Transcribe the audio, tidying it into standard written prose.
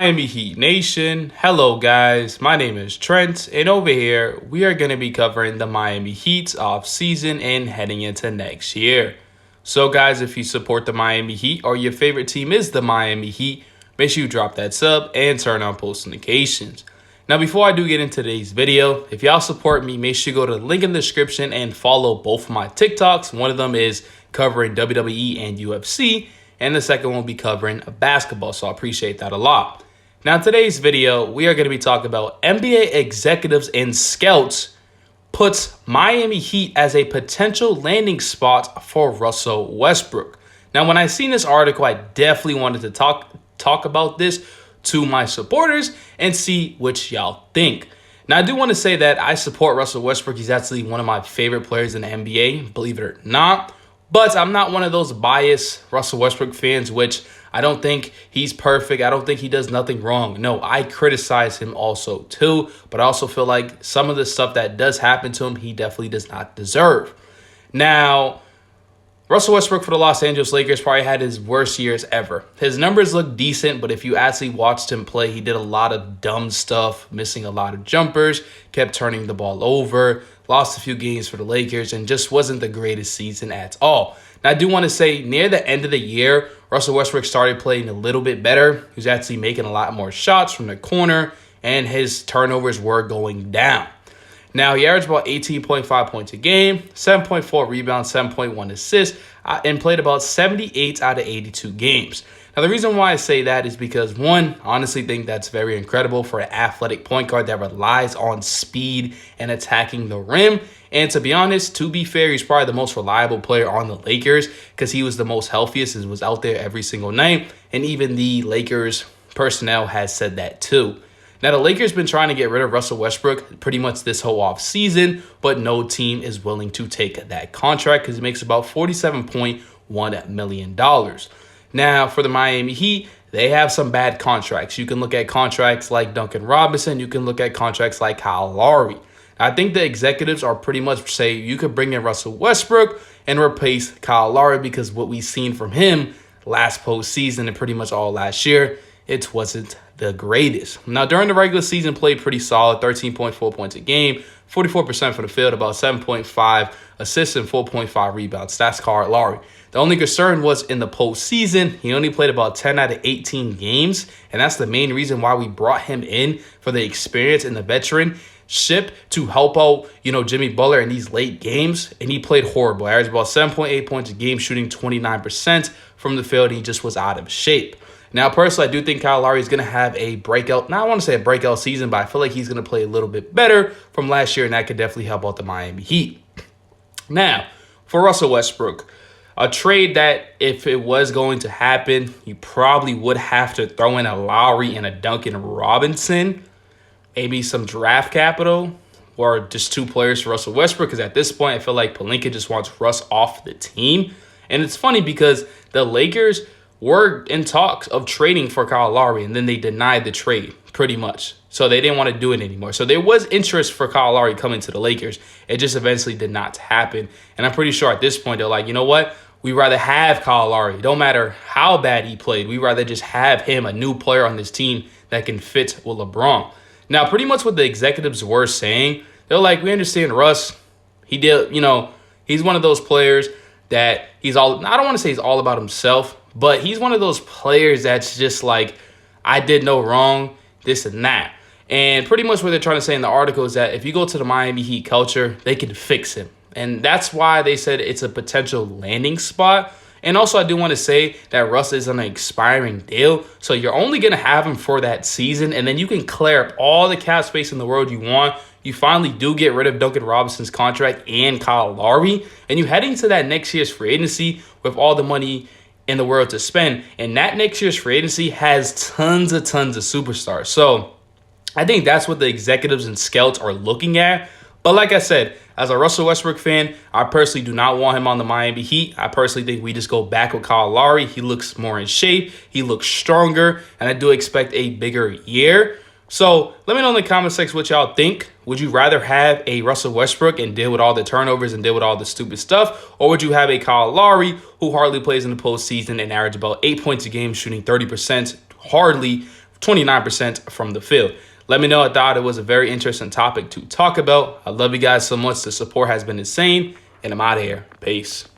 Miami Heat Nation. Hello, guys. My name is Trent, and over here we are going to be covering the Miami Heat's off season and heading into next year. So, guys, if you support the Miami Heat or your favorite team is the Miami Heat, make sure you drop that sub and turn on post notifications. Now, before I do get into today's video, if y'all support me, make sure you go to the link in the description and follow both of my TikToks. One of them is covering WWE and UFC, and the second one will be covering basketball, so I appreciate that a lot. Now, in today's video, we are going to be talking about NBA executives and scouts puts Miami Heat as a potential landing spot for Russell Westbrook. Now, when I seen this article, I definitely wanted to talk about this to my supporters and see what y'all think. Now, I do want to say that I support Russell Westbrook. He's actually one of my favorite players in the NBA, believe it or not. But I'm not one of those biased Russell Westbrook fans, which I don't think he's perfect. I don't think he does nothing wrong. No, I criticize him also too, but I also feel like some of the stuff that does happen to him, he definitely does not deserve. Now, Russell Westbrook for the Los Angeles Lakers probably had his worst years ever. His numbers look decent, but if you actually watched him play, he did a lot of dumb stuff, missing a lot of jumpers, kept turning the ball over, lost a few games for the Lakers, and just wasn't the greatest season at all. Now, I do want to say near the end of the year, Russell Westbrook started playing a little bit better. He was actually making a lot more shots from the corner, and his turnovers were going down. Now, he averaged about 18.5 points a game, 7.4 rebounds, 7.1 assists, and played about 78 out of 82 games. Now, the reason why I say that is because, one, I honestly think that's very incredible for an athletic point guard that relies on speed and attacking the rim. And to be honest, to be fair, he's probably the most reliable player on the Lakers because he was the most healthiest and was out there every single night. And even the Lakers personnel has said that too. Now, the Lakers been trying to get rid of Russell Westbrook pretty much this whole offseason, but no team is willing to take that contract because it makes about $47.1 million. Now, for the Miami Heat, they have some bad contracts. You can look at contracts like Duncan Robinson. You can look at contracts like Kyle Lowry. I think the executives are pretty much say you could bring in Russell Westbrook and replace Kyle Lowry because what we've seen from him last postseason and pretty much all last year, it wasn't the greatest. Now, during the regular season, played pretty solid, 13.4 points a game, 44% from the field, about 7.5 assists and 4.5 rebounds. That's Kyle Lowry. The only concern was in the postseason, he only played about 10 out of 18 games, and that's the main reason why we brought him in for the experience and the veteranship to help out, Jimmy Butler in these late games, and he played horrible. Averaged about 7.8 points a game, shooting 29% from the field, and he just was out of shape. Now, personally, I do think Kyle Lowry is going to have a breakout. Now, I want to say a breakout season, but I feel like he's going to play a little bit better from last year, and that could definitely help out the Miami Heat. Now, for Russell Westbrook, a trade that if it was going to happen, you probably would have to throw in a Lowry and a Duncan Robinson, maybe some draft capital, or just two players for Russell Westbrook, because at this point, I feel like Pelinka just wants Russ off the team. And it's funny because the Lakers were in talks of trading for Kyle Lowry, and then they denied the trade pretty much. So they didn't want to do it anymore. So there was interest for Kyle Lowry coming to the Lakers. It just eventually did not happen. And I'm pretty sure at this point, they're like, you know what? We'd rather have Kyle Lowry. It don't matter how bad he played. We'd rather just have him, a new player on this team that can fit with LeBron. Now, pretty much what the executives were saying, they're like, we understand Russ. He did, he's one of those players that I don't want to say he's all about himself, but he's one of those players that's just like, I did no wrong, this and that. And pretty much what they're trying to say in the article is that if you go to the Miami Heat culture, they can fix him. And that's why they said it's a potential landing spot. And also, I do want to say that Russ is on an expiring deal. So you're only going to have him for that season. And then you can clear up all the cap space in the world you want. You finally do get rid of Duncan Robinson's contract and Kyle Lowry. And you heading to that next year's free agency with all the money in the world to spend. And that next year's free agency has tons of superstars. So I think that's what the executives and scouts are looking at. But like I said, as a Russell Westbrook fan, I personally do not want him on the Miami Heat. I personally think we just go back with Kyle Lowry. He looks more in shape. He looks stronger. And I do expect a bigger year. So let me know in the comment section what y'all think. Would you rather have a Russell Westbrook and deal with all the turnovers and deal with all the stupid stuff? Or would you have a Kyle Lowry who hardly plays in the postseason and average about 8 points a game, shooting 30%, hardly 29% from the field. Let me know. I thought it was a very interesting topic to talk about. I love you guys so much. The support has been insane, and I'm out of here. Peace.